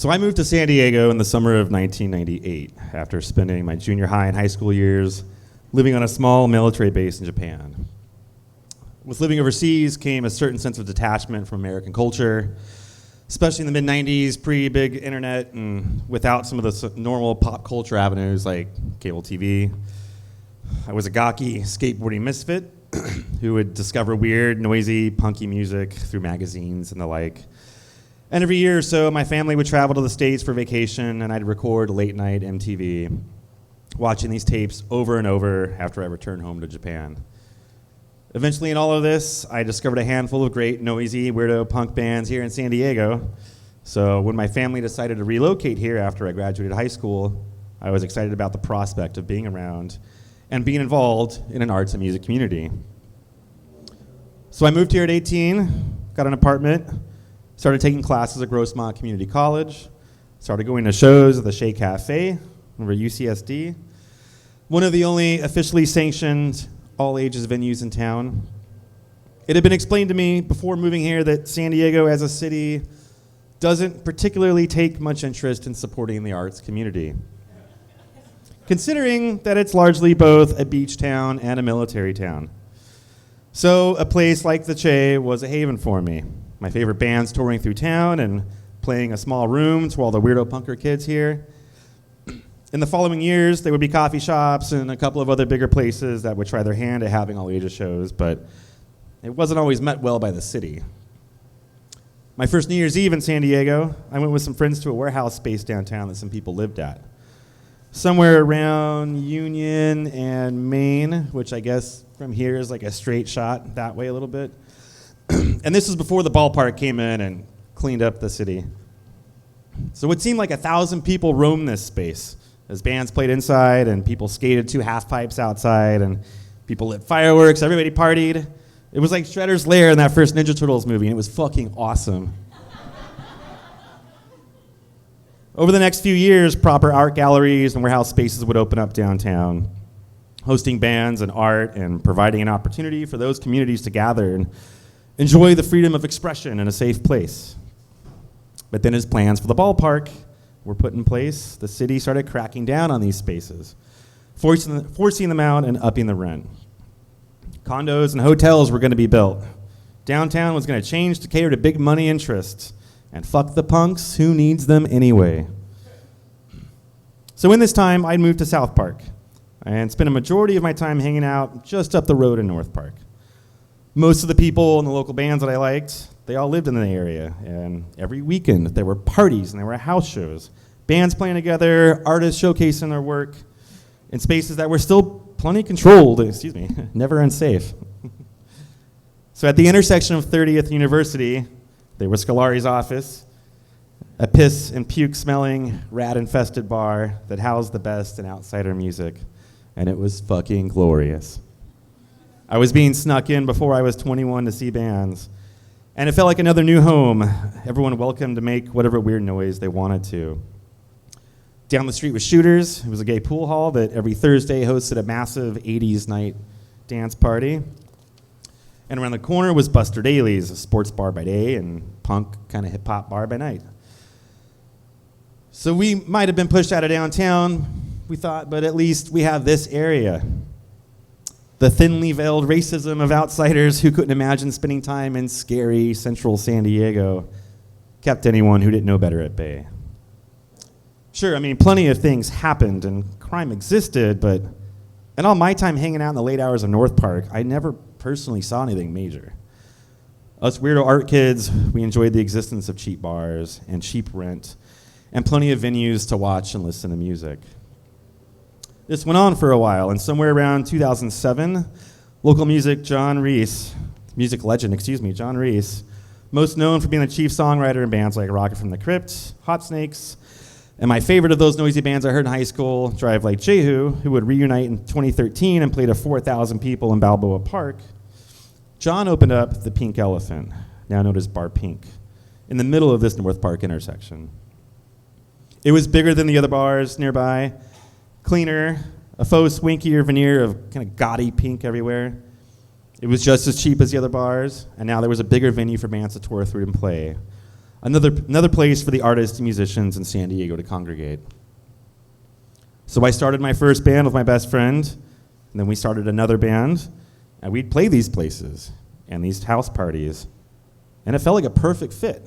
So I moved to San Diego in the summer of 1998 after spending my junior high and high school years living on a small military base in Japan. With living overseas came a certain sense of detachment from American culture, especially in the mid-90s, pre-big internet, and without some of the normal pop culture avenues like cable TV. I was a gawky skateboarding misfit who would discover weird, noisy, punky music through magazines and the like. And every year or so, my family would travel to the States for vacation, and I'd record late-night MTV, watching these tapes over and over after I returned home to Japan. Eventually, in all of this, I discovered a handful of great, noisy, weirdo punk bands here in San Diego. So when my family decided to relocate here after I graduated high school, I was excited about the prospect of being around and being involved in an arts and music community. So I moved here at 18, got an apartment, started taking classes at Grossmont Community College, started going to shows at the Shea Cafe over UCSD, one of the only officially sanctioned all-ages venues in town. It had been explained to me before moving here that San Diego as a city doesn't particularly take much interest in supporting the arts community, considering that it's largely both a beach town and a military town. So a place like the Che was a haven for me. My favorite bands touring through town and playing a small room to all the weirdo punker kids here. In the following years, there would be coffee shops and a couple of other bigger places that would try their hand at having all ages shows, but it wasn't always met well by the city. My first New Year's Eve in San Diego, I went with some friends to a warehouse space downtown that some people lived at. Somewhere around Union and Main, which I guess from here is like a straight shot that way a little bit. And this was before the ballpark came in and cleaned up the city. So it seemed like 1,000 people roamed this space as bands played inside and people skated 2 half pipes outside and people lit fireworks, everybody partied. It was like Shredder's Lair in that first Ninja Turtles movie, and it was fucking awesome. Over the next few years, proper art galleries and warehouse spaces would open up downtown, hosting bands and art and providing an opportunity for those communities to gather and enjoy the freedom of expression in a safe place. But then as plans for the ballpark were put in place, the city started cracking down on these spaces, forcing them out and upping the rent. Condos and hotels were going to be built. Downtown was going to change to cater to big money interests. And fuck the punks, who needs them anyway? So in this time, I'd moved to South Park and spent a majority of my time hanging out just up the road in North Park. Most of the people in the local bands that I liked, they all lived in the area, and every weekend there were parties and there were house shows, bands playing together, artists showcasing their work in spaces that were still plenty controlled, never unsafe. So at the intersection of 30th University, there was Scolari's office, a piss and puke smelling, rat-infested bar that housed the best in outsider music, and it was fucking glorious. I was being snuck in before I was 21 to see bands, and it felt like another new home. Everyone welcome to make whatever weird noise they wanted to. Down the street was Shooters. It was a gay pool hall that every Thursday hosted a massive 80s night dance party. And around the corner was Buster Daly's, a sports bar by day and punk kind of hip-hop bar by night. So we might have been pushed out of downtown, we thought, but at least we have this area. The thinly veiled racism of outsiders who couldn't imagine spending time in scary central San Diego kept anyone who didn't know better at bay. Sure, plenty of things happened and crime existed, but in all my time hanging out in the late hours of North Park, I never personally saw anything major. Us weirdo art kids, we enjoyed the existence of cheap bars and cheap rent and plenty of venues to watch and listen to music. This went on for a while, and somewhere around 2007, local music legend John Reese, most known for being the chief songwriter in bands like Rocket from the Crypt, Hot Snakes, and my favorite of those noisy bands I heard in high school, Drive Like Jehu, who would reunite in 2013 and play to 4,000 people in Balboa Park. John opened up the Pink Elephant, now known as Bar Pink, in the middle of this North Park intersection. It was bigger than the other bars nearby, cleaner, a faux swinkier veneer of kind of gaudy pink everywhere. It was just as cheap as the other bars, and now there was a bigger venue for bands to tour through and play. another place for the artists and musicians in San Diego to congregate. So I started my first band with my best friend, and then we started another band, and we'd play these places and these house parties, and it felt like a perfect fit.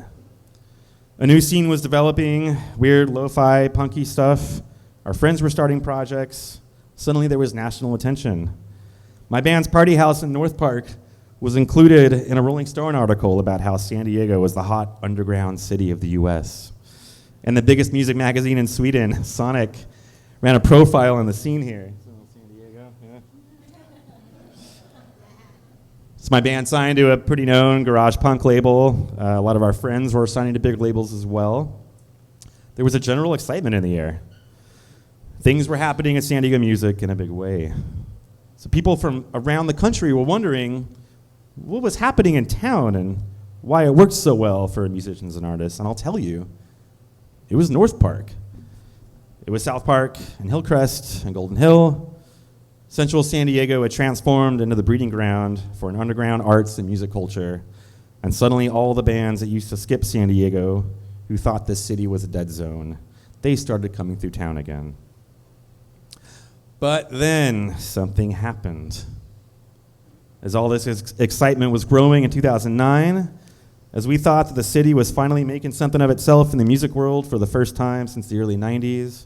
A new scene was developing, weird lo-fi, punky stuff. Our friends were starting projects. Suddenly there was national attention. My band's party house in North Park was included in a Rolling Stone article about how San Diego was the hot underground city of the US. And the biggest music magazine in Sweden, Sonic, ran a profile on the scene here. San Diego, yeah. So my band signed to a pretty known garage punk label. A lot of our friends were signing to big labels as well. There was a general excitement in the air. Things were happening in San Diego music in a big way. So people from around the country were wondering what was happening in town and why it worked so well for musicians and artists. And I'll tell you, it was North Park. It was South Park and Hillcrest and Golden Hill. Central San Diego had transformed into the breeding ground for an underground arts and music culture. And suddenly all the bands that used to skip San Diego, who thought this city was a dead zone, they started coming through town again. But then something happened. As all this excitement was growing in 2009, as we thought that the city was finally making something of itself in the music world for the first time since the early 90s,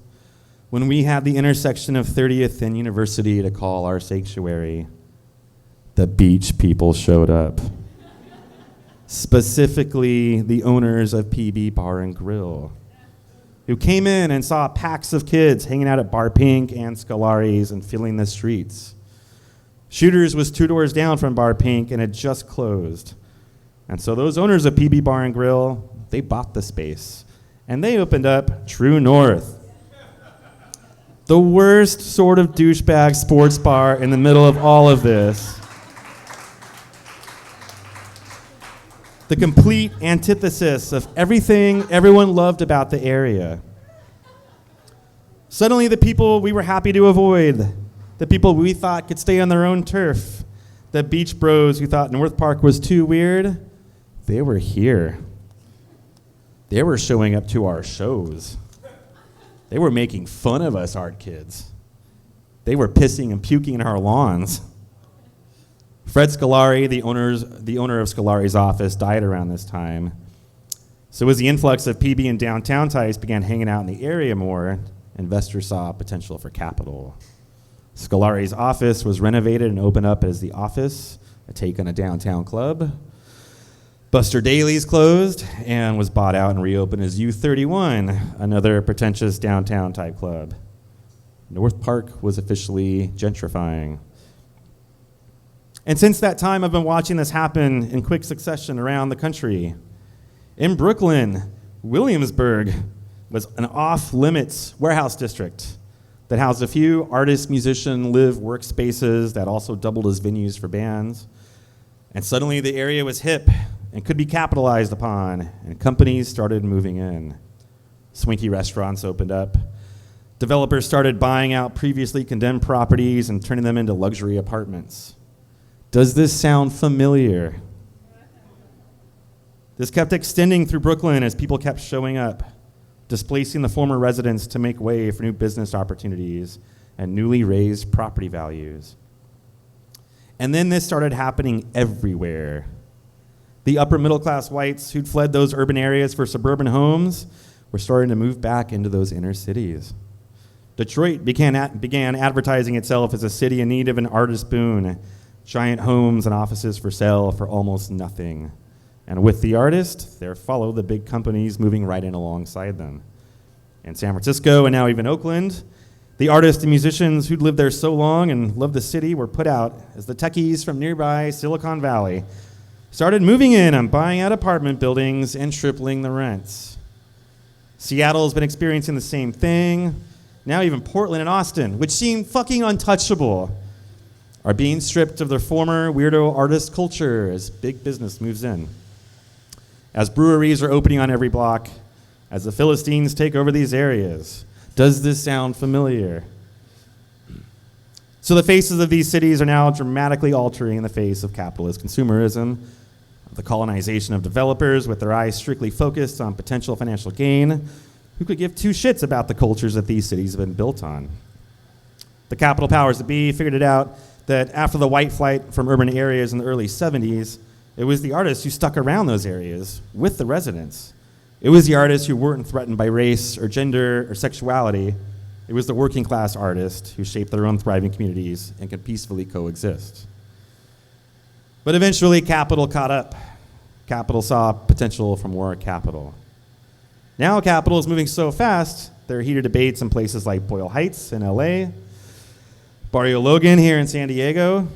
when we had the intersection of 30th and University to call our sanctuary, the beach people showed up. Specifically, the owners of PB Bar and Grill, who came in and saw packs of kids hanging out at Bar Pink and Scolari's and filling the streets. Shooters was 2 doors down from Bar Pink and had just closed. And so those owners of PB Bar and Grill, they bought the space. And they opened up True North, the worst sort of douchebag sports bar in the middle of all of this. The complete antithesis of everything everyone loved about the area. Suddenly the people we were happy to avoid, the people we thought could stay on their own turf, the beach bros who thought North Park was too weird, they were here. They were showing up to our shows. They were making fun of us art kids. They were pissing and puking in our lawns. Fred Scolari, the owner of Scolari's office, died around this time. So as the influx of PB and downtown types began hanging out in the area more, investors saw potential for capital. Scolari's office was renovated and opened up as the Office, a take on a downtown club. Buster Daly's closed and was bought out and reopened as U31, another pretentious downtown type club. North Park was officially gentrifying. And since that time, I've been watching this happen in quick succession around the country. In Brooklyn, Williamsburg was an off-limits warehouse district that housed a few artist, musician, live workspaces that also doubled as venues for bands. And suddenly the area was hip and could be capitalized upon, and companies started moving in. Swanky restaurants opened up. Developers started buying out previously condemned properties and turning them into luxury apartments. Does this sound familiar? This kept extending through Brooklyn as people kept showing up, displacing the former residents to make way for new business opportunities and newly raised property values. And then this started happening everywhere. The upper middle class whites who'd fled those urban areas for suburban homes were starting to move back into those inner cities. Detroit began advertising itself as a city in need of an artist boon, giant homes and offices for sale for almost nothing. And with the artist, there followed the big companies moving right in alongside them. In San Francisco and now even Oakland, the artists and musicians who'd lived there so long and loved the city were put out as the techies from nearby Silicon Valley started moving in and buying out apartment buildings and tripling the rents. Seattle's been experiencing the same thing. Now even Portland and Austin, which seemed fucking untouchable, are being stripped of their former weirdo artist culture as big business moves in. As breweries are opening on every block, as the Philistines take over these areas. Does this sound familiar? So the faces of these cities are now dramatically altering in the face of capitalist consumerism. the colonization of developers with their eyes strictly focused on potential financial gain, who could give two shits about the cultures that these cities have been built on. The capital powers that be figured it out that after the white flight from urban areas in the early 70s, it was the artists who stuck around those areas with the residents. It was the artists who weren't threatened by race or gender or sexuality. It was the working class artists who shaped their own thriving communities and could peacefully coexist. But eventually, capital caught up. Capital saw potential for more capital. Now capital is moving so fast, there are heated debates in places like Boyle Heights in LA, Barrio Logan here in San Diego,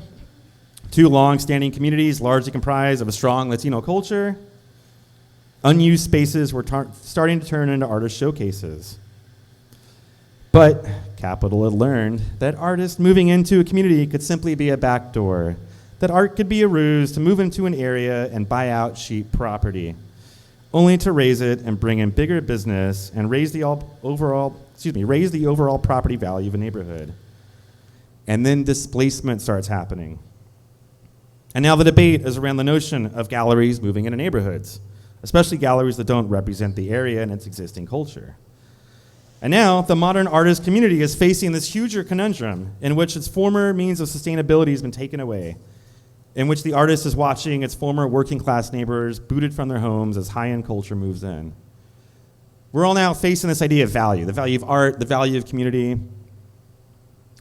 two long-standing communities largely comprised of a strong Latino culture. Unused spaces were starting to turn into artist showcases. But capital had learned that artists moving into a community could simply be a backdoor, that art could be a ruse to move into an area and buy out cheap property, only to raise it and bring in bigger business and raise the overall property value of a neighborhood. And then displacement starts happening. And now the debate is around the notion of galleries moving into neighborhoods, especially galleries that don't represent the area and its existing culture. And now the modern artist community is facing this huger conundrum in which its former means of sustainability has been taken away, in which the artist is watching its former working class neighbors booted from their homes as high-end culture moves in. We're all now facing this idea of value, the value of art, the value of community.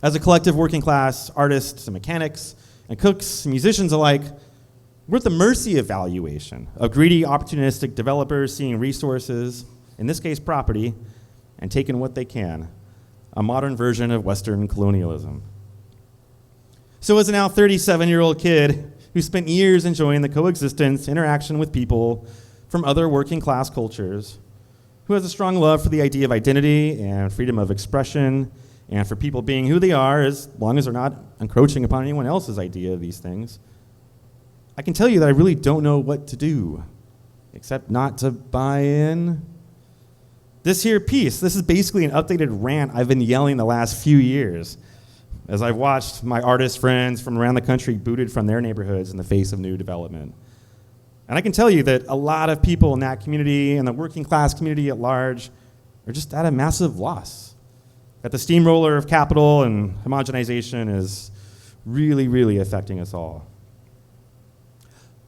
As a collective working class, artists and mechanics and cooks and musicians alike, we're at the mercy of valuation, of greedy, opportunistic developers seeing resources, in this case property, and taking what they can, a modern version of Western colonialism. So as a now 37-year-old kid who spent years enjoying the coexistence, interaction with people from other working class cultures, who has a strong love for the idea of identity and freedom of expression, and for people being who they are as long as they're not encroaching upon anyone else's idea of these things, I can tell you that I really don't know what to do, except not to buy in. This here piece, this is basically an updated rant I've been yelling the last few years as I've watched my artist friends from around the country booted from their neighborhoods in the face of new development. And I can tell you that a lot of people in that community and the working class community at large are just at a massive loss. That the steamroller of capital and homogenization is really, really affecting us all.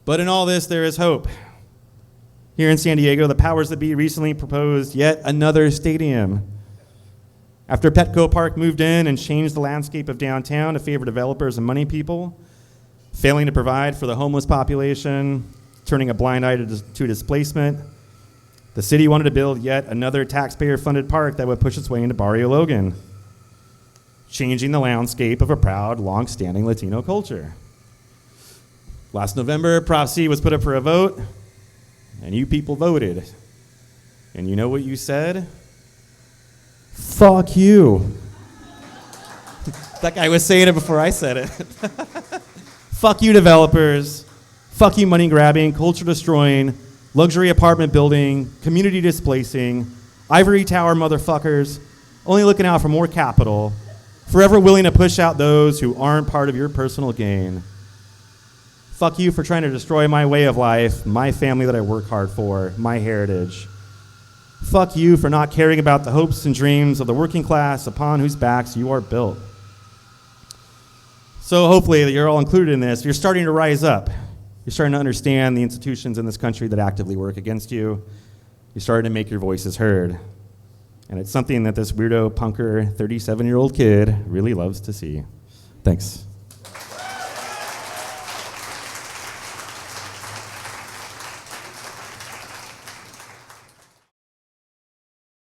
But in all this, there is hope. Here in San Diego, the powers that be recently proposed yet another stadium. After Petco Park moved in and changed the landscape of downtown to favor developers and money people, failing to provide for the homeless population, turning a blind eye to displacement, the city wanted to build yet another taxpayer-funded park that would push its way into Barrio Logan, changing the landscape of a proud, long-standing Latino culture. Last November, Prop C was put up for a vote, and you people voted. And you know what you said? Fuck you. That guy was saying it before I said it. Fuck you, developers. Fuck you, money-grabbing, culture-destroying, luxury apartment building, community displacing, ivory tower motherfuckers, only looking out for more capital, forever willing to push out those who aren't part of your personal gain. Fuck you for trying to destroy my way of life, my family that I work hard for, my heritage. Fuck you for not caring about the hopes and dreams of the working class upon whose backs you are built. So hopefully that you're all included in this. You're starting to rise up. You're starting to understand the institutions in this country that actively work against you. You're starting to make your voices heard. And it's something that this weirdo punker 37-year-old kid really loves to see. Thanks.